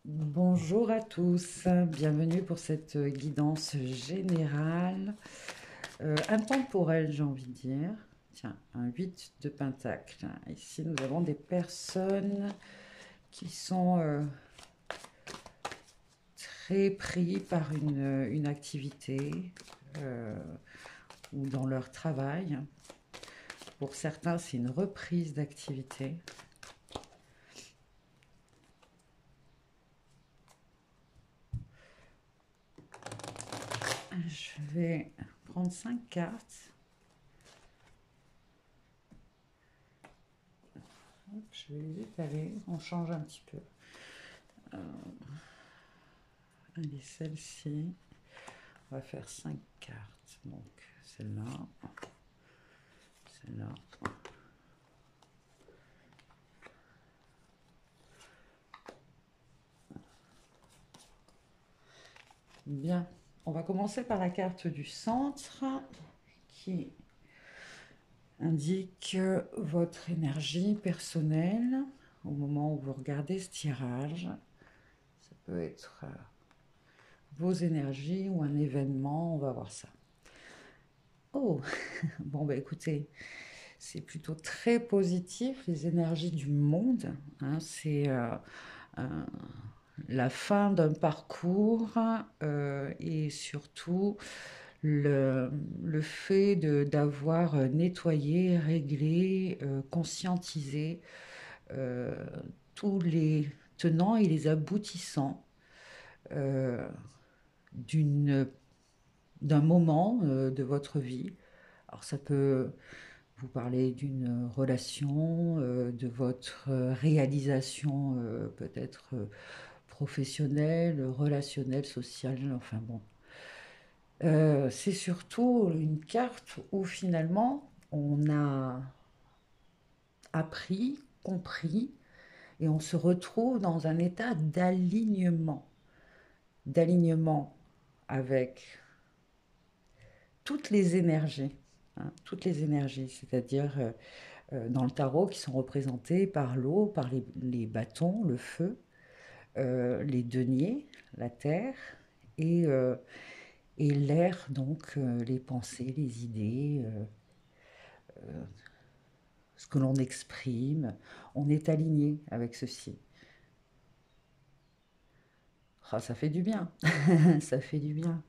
Bonjour à tous, bienvenue pour cette guidance générale, intemporelle j'ai envie de dire. Tiens, un 8 de pentacle. Ici nous avons des personnes qui sont très pris par une activité euh, ou dans leur travail. Pour certains c'est une reprise d'activité. Je vais prendre 5 cartes. Hop, je vais les étaler, on change un petit peu. Allez, celle-ci, on va faire 5 cartes. Donc, celle-là, celle-là. Bien, on va commencer par la carte du centre qui indique votre énergie personnelle au moment où vous regardez ce tirage. Ça peut être vos énergies ou un événement, on va voir ça. Oh, bon bah écoutez, c'est plutôt très positif, les énergies du monde, hein, c'est un- la fin d'un parcours et surtout le fait d'avoir nettoyé, réglé, conscientisé euh, tous les tenants et les aboutissants euh, d'une, d'un moment de votre vie. Alors ça peut vous parler d'une relation, de votre réalisation peut-être professionnelle, relationnelle, sociale, enfin bon. C'est surtout une carte où finalement on a appris, compris, et on se retrouve dans un état d'alignement avec toutes les énergies, hein, toutes les énergies, c'est-à-dire dans le tarot qui sont représentées par l'eau, par les bâtons, le feu, les deniers, la terre, et, euh, et l'air, donc les pensées, les idées, ce que l'on exprime. On est aligné avec ceci. Ah, ça fait du bien, ça fait du bien.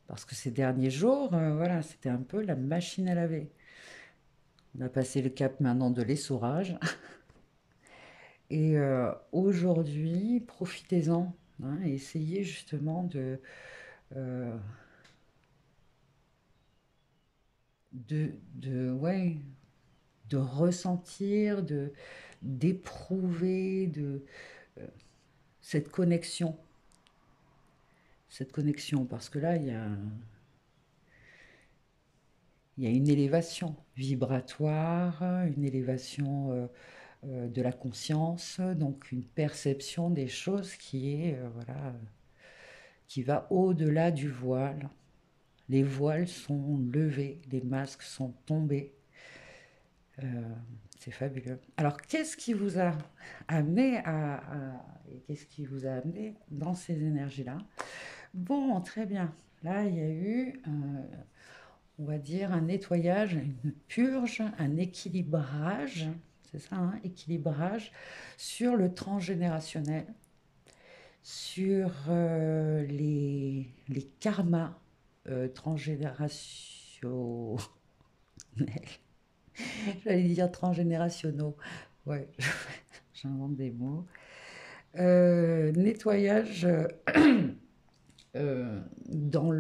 Parce que ces derniers jours, voilà, c'était un peu la machine à laver. On a passé le cap maintenant de l'essorage. Et aujourd'hui, profitez-en, hein, et essayez justement euh, ouais, de ressentir, d'éprouver euh, cette connexion. Cette connexion, parce que là, il y a une élévation vibratoire, une élévation de la conscience, donc une perception des choses qui est, voilà, qui va au-delà du voile. Les voiles sont levés, les masques sont tombés. Euh, c'est fabuleux. Alors, qu'est-ce qui vous a amené et qu'est-ce qui vous a amené dans ces énergies-là? Bon, très bien. Là, il y a eu, on va dire, un nettoyage, une purge, un équilibrage, c'est ça, hein, équilibrage sur le transgénérationnel, sur les karmas transgénérationnels. J'allais dire transgénérationnaux. Ouais, j'invente des mots. Nettoyage euh, dans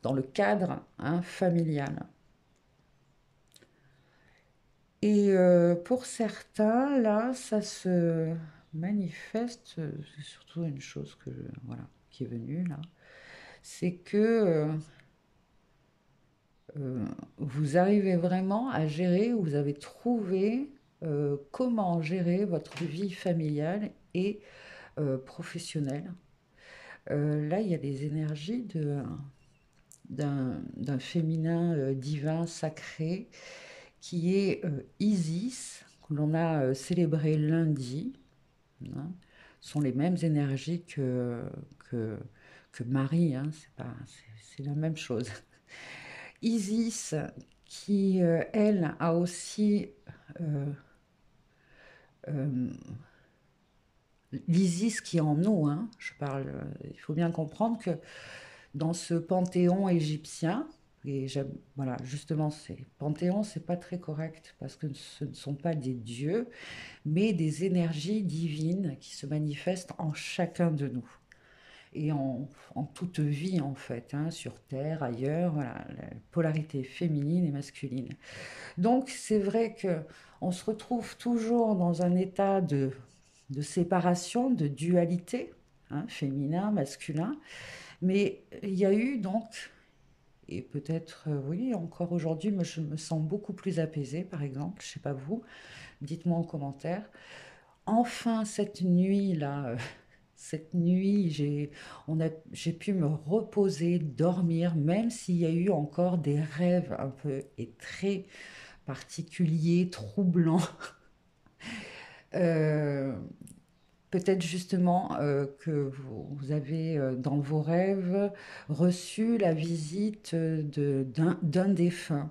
dans le cadre, hein, familial. Et pour certains, là, ça se manifeste, c'est surtout une chose voilà, qui est venue là, c'est que vous arrivez vraiment à gérer, vous avez trouvé comment gérer votre vie familiale et professionnelle. Là, il y a des énergies d'un féminin divin sacré qui est Isis, que l'on a célébré lundi, hein. sont les mêmes énergies que, que Marie, hein, c'est la même chose. Isis, qui, elle, a aussi euh, euh, l'Isis qui est en nous, hein, je parle, il faut bien comprendre que dans ce panthéon égyptien, et voilà, justement, panthéon, c'est pas très correct parce que ce ne sont pas des dieux, mais des énergies divines qui se manifestent en chacun de nous et en toute vie en fait, hein, sur Terre, ailleurs, voilà, la polarité féminine et masculine. Donc c'est vrai que on se retrouve toujours dans un état de séparation, de dualité, hein, féminin, masculin, mais il y a eu donc, et peut-être oui, encore aujourd'hui, je me sens beaucoup plus apaisée, par exemple, je sais pas vous, dites-moi en commentaire. Enfin, cette nuit-là, cette nuit, j'ai pu me reposer, dormir, même s'il y a eu encore des rêves un peu et très particuliers, troublants. Euh, Peut-être justement que vous avez dans vos rêves reçu la visite d'un défunt,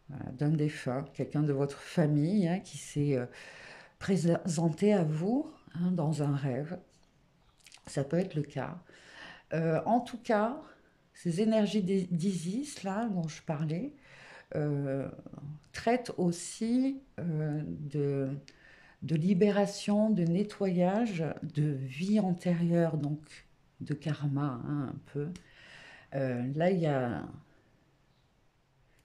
voilà, d'un défunt, quelqu'un de votre famille, hein, qui s'est présenté à vous, hein, dans un rêve. Ça peut être le cas. En tout cas, ces énergies d'Isis, là, dont je parlais, euh, traitent aussi de libération, de nettoyage de vie antérieure, donc de karma, hein, un peu. Là,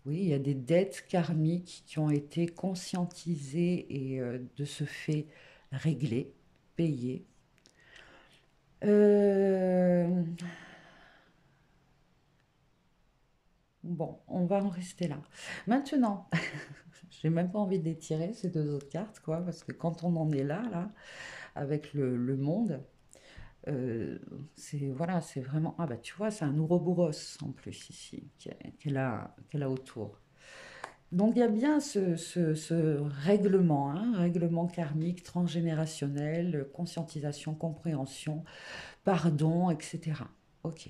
oui, il y a des dettes karmiques qui ont été conscientisées et de ce fait réglées, payées. Euh, Bon, on va en rester là. Maintenant, j'ai même pas envie de les tirer, ces deux autres cartes, quoi, parce que quand on en est là, avec le monde, euh, c'est voilà, c'est vraiment. Ah bah tu vois, c'est un Ouroboros en plus ici, qu'elle a autour. Donc il y a bien ce règlement, hein, règlement karmique, transgénérationnel, conscientisation, compréhension, pardon, etc. Ok.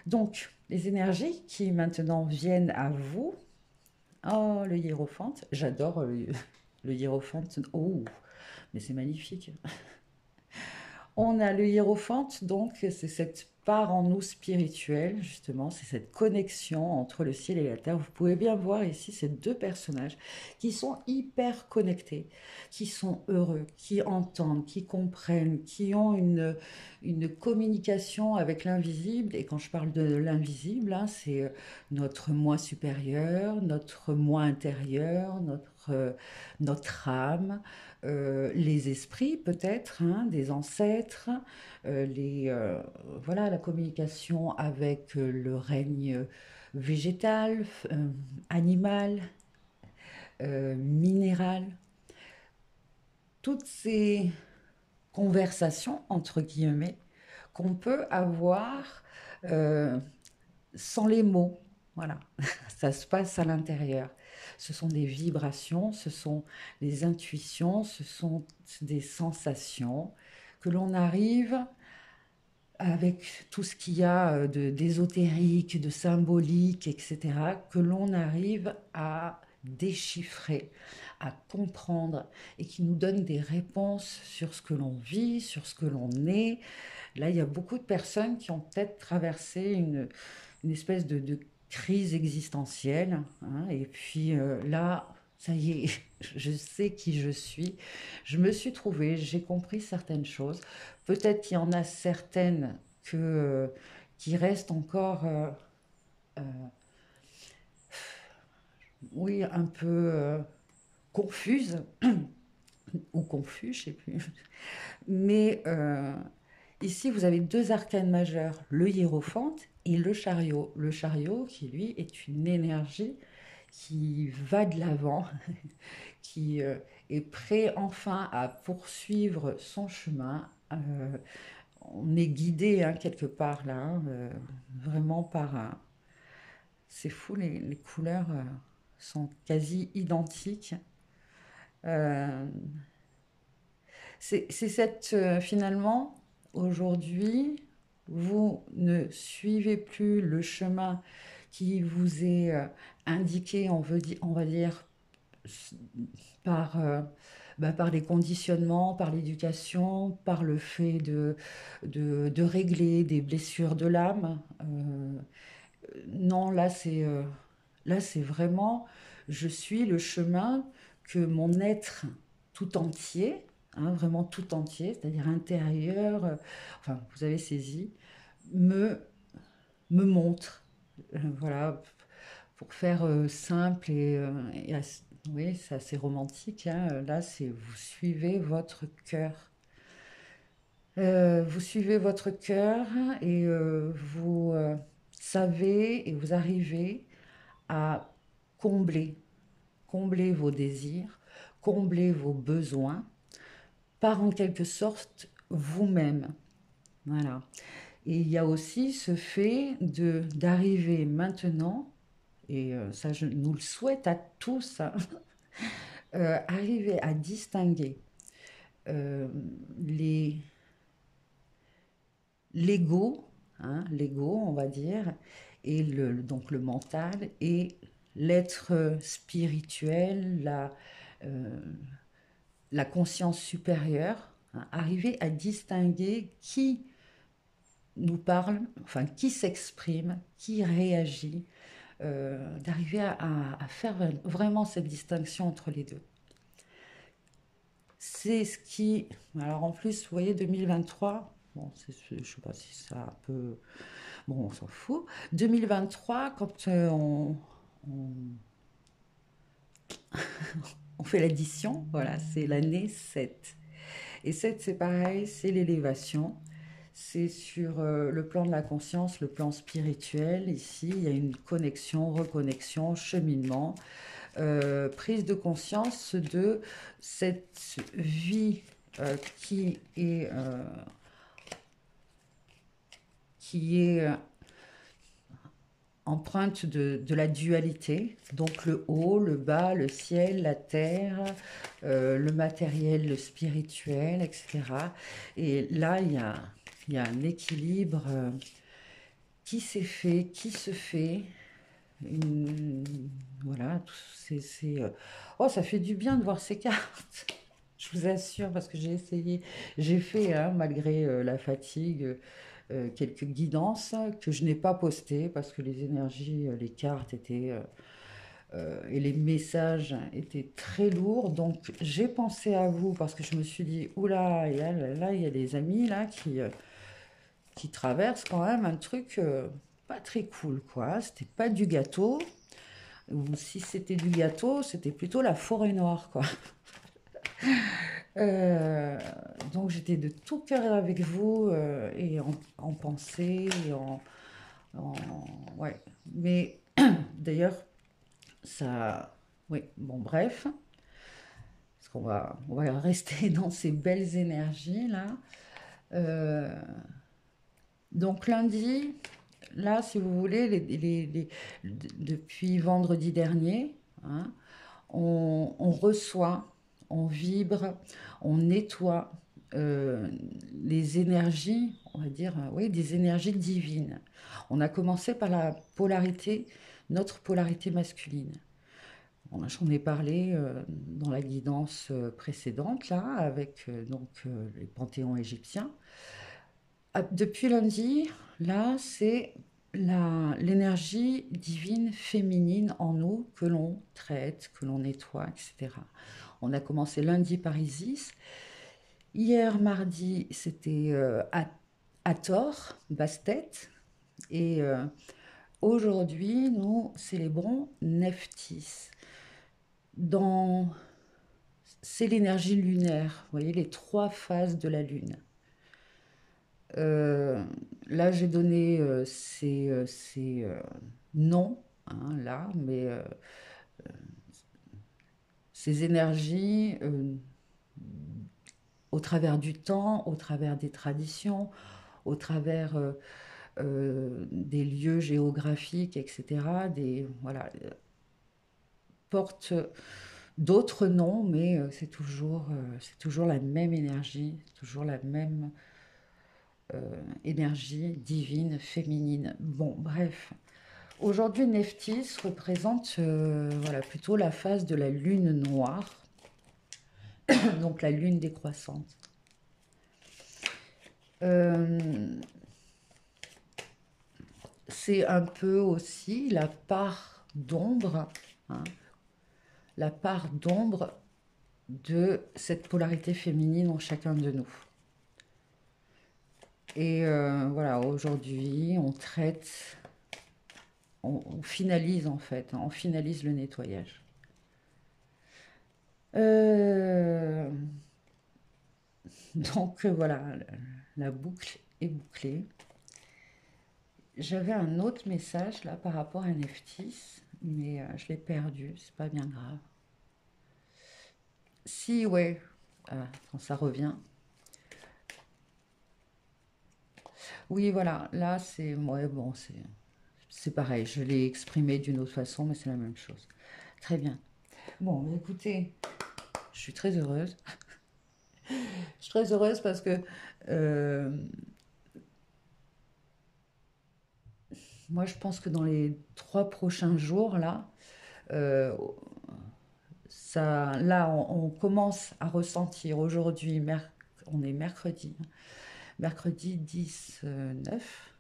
Donc, les énergies qui maintenant viennent à vous. Oh, le hiérophante, j'adore le hiérophante. Oh, mais c'est magnifique. On a le hiérophante, donc c'est cette part en nous spirituelle, justement, c'est cette connexion entre le ciel et la terre. Vous pouvez bien voir ici ces deux personnages qui sont hyper connectés, qui sont heureux, qui entendent, qui comprennent, qui ont une communication avec l'invisible. Et quand je parle de l'invisible, hein, c'est notre moi supérieur, notre moi intérieur, notre âme, les esprits peut-être, hein, des ancêtres, voilà, la communication avec le règne végétal, animal, minéral, toutes ces conversations, entre guillemets, qu'on peut avoir euh, sans les mots. Voilà, ça se passe à l'intérieur. Ce sont des vibrations, ce sont des intuitions, ce sont des sensations que l'on arrive avec tout ce qu'il y a d'ésotérique, de symbolique, etc., que l'on arrive à déchiffrer, à comprendre et qui nous donne des réponses sur ce que l'on vit, sur ce que l'on est. Là, il y a beaucoup de personnes qui ont peut-être traversé une espèce de crise existentielle, hein, et puis là, ça y est, je sais qui je suis. Je me suis trouvée, j'ai compris certaines choses. Peut-être qu'il y en a certaines qui restent encore, euh, oui, un peu confuses ou confus, je sais plus. Mais ici, vous avez deux arcanes majeures, le hiérophante et le chariot. Le chariot, qui lui est une énergie qui va de l'avant, qui est prêt enfin à poursuivre son chemin. On est guidé, hein, quelque part là, hein, vraiment par un. C'est fou, les couleurs sont quasi identiques. Euh, C'est cette, finalement, aujourd'hui, vous ne suivez plus le chemin qui vous est indiqué, on va dire, par, par les conditionnements, par l'éducation, par le fait de régler des blessures de l'âme. Non, là, c'est vraiment, je suis le chemin que mon être tout entier, hein, vraiment tout entier, c'est-à-dire intérieur, enfin, vous avez saisi, me, me montre. Voilà, pour faire simple oui, c'est assez romantique, hein. Là, c'est vous suivez votre cœur. Vous suivez votre cœur et vous savez et vous arrivez à combler, combler vos désirs, combler vos besoins par en quelque sorte vous-même. Voilà. Et il y a aussi ce fait de d'arriver maintenant, et ça je nous le souhaite à tous, hein, arriver à distinguer euh, les l'ego, hein, l'ego on va dire, et donc le mental, et l'être spirituel, euh, la conscience supérieure, hein, arriver à distinguer qui nous parle, enfin qui s'exprime, qui réagit, d'arriver à faire vraiment cette distinction entre les deux. C'est ce qui... Alors en plus, vous voyez, 2023, bon, je ne sais pas si ça peut... Bon, on s'en fout. 2023, quand on, on fait l'addition, voilà, c'est l'année 7. Et 7, c'est pareil, c'est l'élévation. C'est sur le plan de la conscience, le plan spirituel. Ici, il y a une connexion, reconnexion, cheminement, prise de conscience de cette vie qui est, qui est empreinte de la dualité, donc le haut, le bas, le ciel, la terre, le matériel, le spirituel, etc. Et là, il y a un équilibre qui s'est fait, qui se fait. Une- voilà, oh, ça fait du bien de voir ces cartes. Je vous assure, parce que j'ai essayé, j'ai fait, hein, malgré la fatigue, quelques guidances que je n'ai pas postées parce que les énergies, les cartes étaient et les messages étaient très lourds. Donc j'ai pensé à vous parce que je me suis dit, oula, là, il y a des amis là qui traversent quand même un truc pas très cool, quoi. C'était pas du gâteau. Ou si c'était du gâteau, c'était plutôt la forêt noire, quoi. Euh, donc j'étais de tout cœur avec vous et en pensée et en- ouais. Mais d'ailleurs, ça, oui. Bon, bref, parce on va rester dans ces belles énergies là. Euh, donc lundi, là, si vous voulez, depuis vendredi dernier, hein, on reçoit, on vibre, on nettoie les énergies, on va dire, oui, des énergies divines. On a commencé par la polarité, notre polarité masculine. J'en ai parlé dans la guidance précédente, là, avec les panthéons égyptiens. Ah, depuis lundi, là, c'est l'énergie divine féminine en nous que l'on traite, que l'on nettoie, etc. On a commencé lundi par Isis. Hier, mardi, c'était Hathor, Bastet. Et aujourd'hui, nous célébrons Nephthys. Dans... C'est l'énergie lunaire, vous voyez, les trois phases de la lune. Euh, Là, j'ai donné ces noms, hein, là, mais ces énergies au travers du temps, au travers des traditions, au travers des lieux géographiques, etc., voilà, portent D'autres non, mais c'est toujours la même énergie, toujours la même énergie divine, féminine. Bon, bref. Aujourd'hui, Nephthys représente voilà, plutôt la phase de la lune noire, donc la lune décroissante. Euh, c'est un peu aussi la part d'ombre, hein, la part d'ombre de cette polarité féminine en chacun de nous. Et voilà, aujourd'hui, on traite, on finalise en fait, hein, on finalise le nettoyage. Euh, donc voilà, la boucle est bouclée. J'avais un autre message là par rapport à Neftis, mais je l'ai perdu, c'est pas bien grave. Si, ouais, quand ça revient. Oui, voilà, là c'est, ouais, bon, c'est pareil, je l'ai exprimé d'une autre façon, mais c'est la même chose. Très bien. Bon, écoutez, je suis très heureuse. Je suis très heureuse parce que euh, moi, je pense que dans les 3 prochains jours, là, euh, ça, là, on commence à ressentir aujourd'hui, on est mercredi, hein, mercredi 19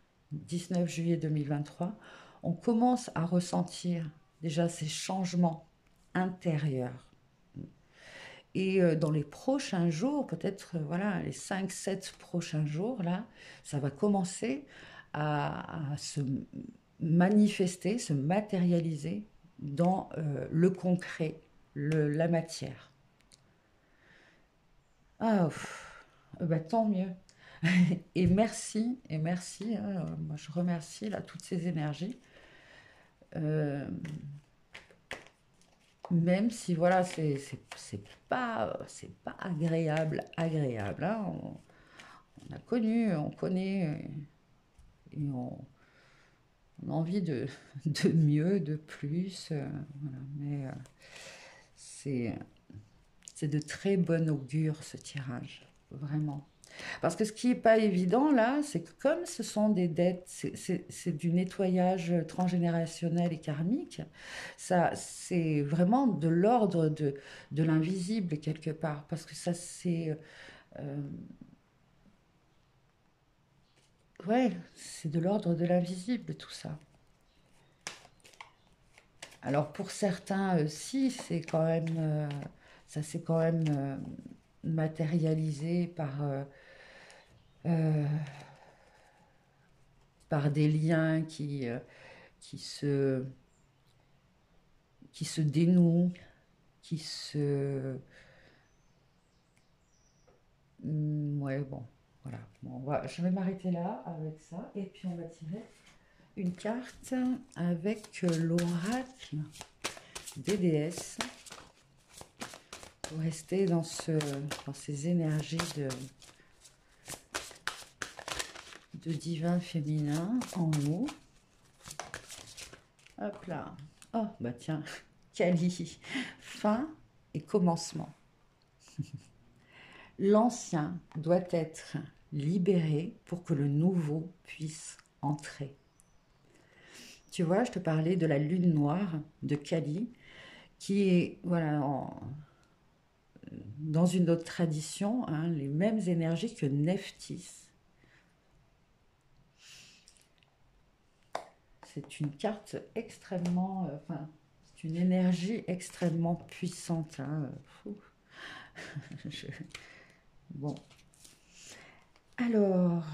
juillet 2023, on commence à ressentir déjà ces changements intérieurs. Et dans les prochains jours, peut-être voilà, les 5, 7 prochains jours, là, ça va commencer à se manifester, se matérialiser dans le concret, la matière. Ah, bah, tant mieux. Et merci, hein, moi je remercie là toutes ces énergies. Euh, Même si voilà, c'est pas agréable, agréable, hein. On a connu, on connaît, et on a envie de, de mieux, de plus. Voilà. Mais c'est c'est de très bon augure ce tirage, vraiment. Parce que ce qui n'est pas évident là, c'est que comme ce sont des dettes, c'est du nettoyage transgénérationnel et karmique, ça c'est vraiment de l'ordre de l'invisible quelque part. Parce que ça c'est... euh, ouais, c'est de l'ordre de l'invisible tout ça. Alors pour certains, si, c'est quand même... ça s'est quand même matérialisé euh, par des liens qui se qui se dénoue, qui se... Ouais, bon, voilà. Bon, je vais m'arrêter là avec ça. Et puis on va tirer une carte avec l'oracle des déesses pour rester dans ces énergies de divin féminin en nous. Hop là. Oh, bah tiens, Kali. Fin et commencement. L'ancien doit être libéré pour que le nouveau puisse entrer. Tu vois, je te parlais de la lune noire de Kali, qui est, voilà, dans une autre tradition, hein, les mêmes énergies que Nephthys. C'est une carte extrêmement, enfin, c'est une énergie extrêmement puissante, hein. Je- Bon, alors,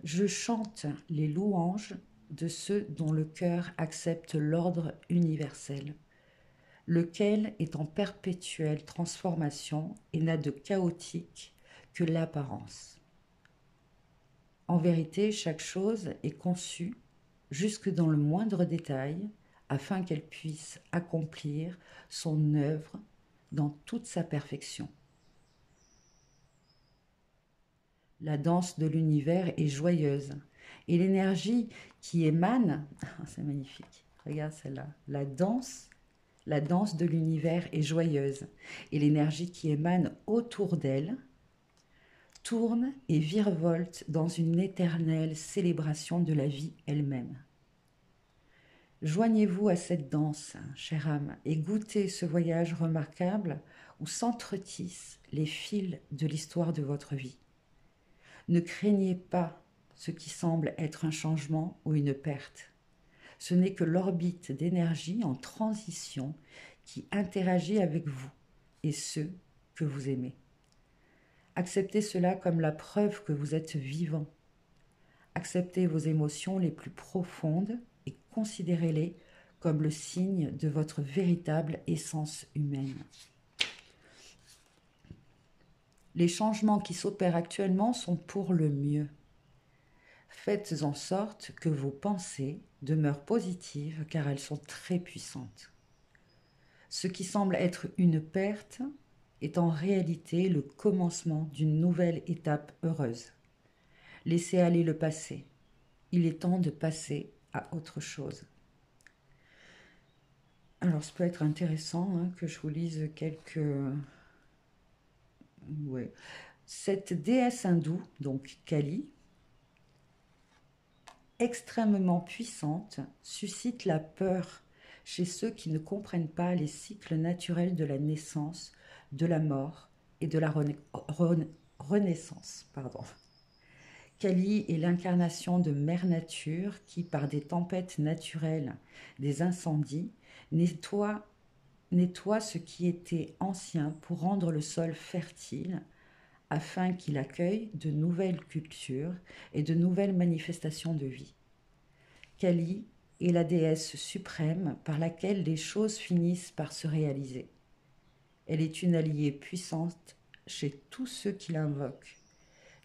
je chante les louanges de ceux dont le cœur accepte l'ordre universel, lequel est en perpétuelle transformation et n'a de chaotique que l'apparence. En vérité, chaque chose est conçue, jusque dans le moindre détail, afin qu'elle puisse accomplir son œuvre dans toute sa perfection. La danse de l'univers est joyeuse et l'énergie qui émane, c'est magnifique, regarde celle-là, la danse La danse de l'univers est joyeuse et l'énergie qui émane autour d'elle tourne et virevolte dans une éternelle célébration de la vie elle-même. Joignez-vous à cette danse, chère âme, et goûtez ce voyage remarquable où s'entretissent les fils de l'histoire de votre vie. Ne craignez pas ce qui semble être un changement ou une perte. Ce n'est que l'orbite d'énergie en transition qui interagit avec vous et ceux que vous aimez. Acceptez cela comme la preuve que vous êtes vivant. Acceptez vos émotions les plus profondes et considérez-les comme le signe de votre véritable essence humaine. Les changements qui s'opèrent actuellement sont pour le mieux. Faites en sorte que vos pensées demeurent positives car elles sont très puissantes. Ce qui semble être une perte est en réalité le commencement d'une nouvelle étape heureuse. Laissez aller le passé. Il est temps de passer à autre chose. Alors, ça peut être intéressant que je vous lise quelques... Ouais. Cette déesse hindoue, donc Kali, extrêmement puissante, suscite la peur chez ceux qui ne comprennent pas les cycles naturels de la naissance, de la mort et de la renaissance. Kali est l'incarnation de Mère Nature qui, par des tempêtes naturelles, des incendies, nettoie ce qui était ancien pour rendre le sol fertile afin qu'il accueille de nouvelles cultures et de nouvelles manifestations de vie. Kali est la déesse suprême par laquelle les choses finissent par se réaliser. Elle est une alliée puissante chez tous ceux qui l'invoquent.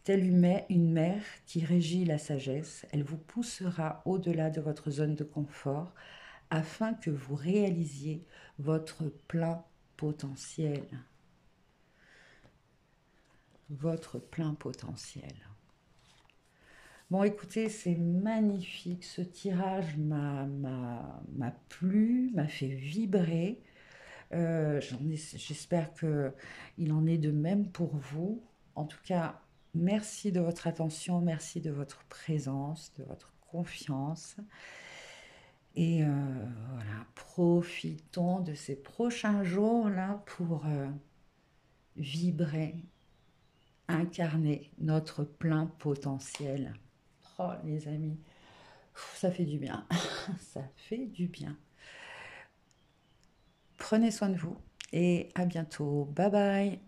Telle une mère qui régit la sagesse, elle vous poussera au-delà de votre zone de confort afin que vous réalisiez votre plein potentiel. Votre plein potentiel. Bon, écoutez, c'est magnifique. Ce tirage m'a plu, m'a fait vibrer. J'espère qu'il en est de même pour vous. En tout cas, merci de votre attention, merci de votre présence, de votre confiance. Et voilà, profitons de ces prochains jours-là pour vibrer, incarner notre plein potentiel. Oh, les amis, ça fait du bien. Ça fait du bien. Prenez soin de vous et à bientôt. Bye bye.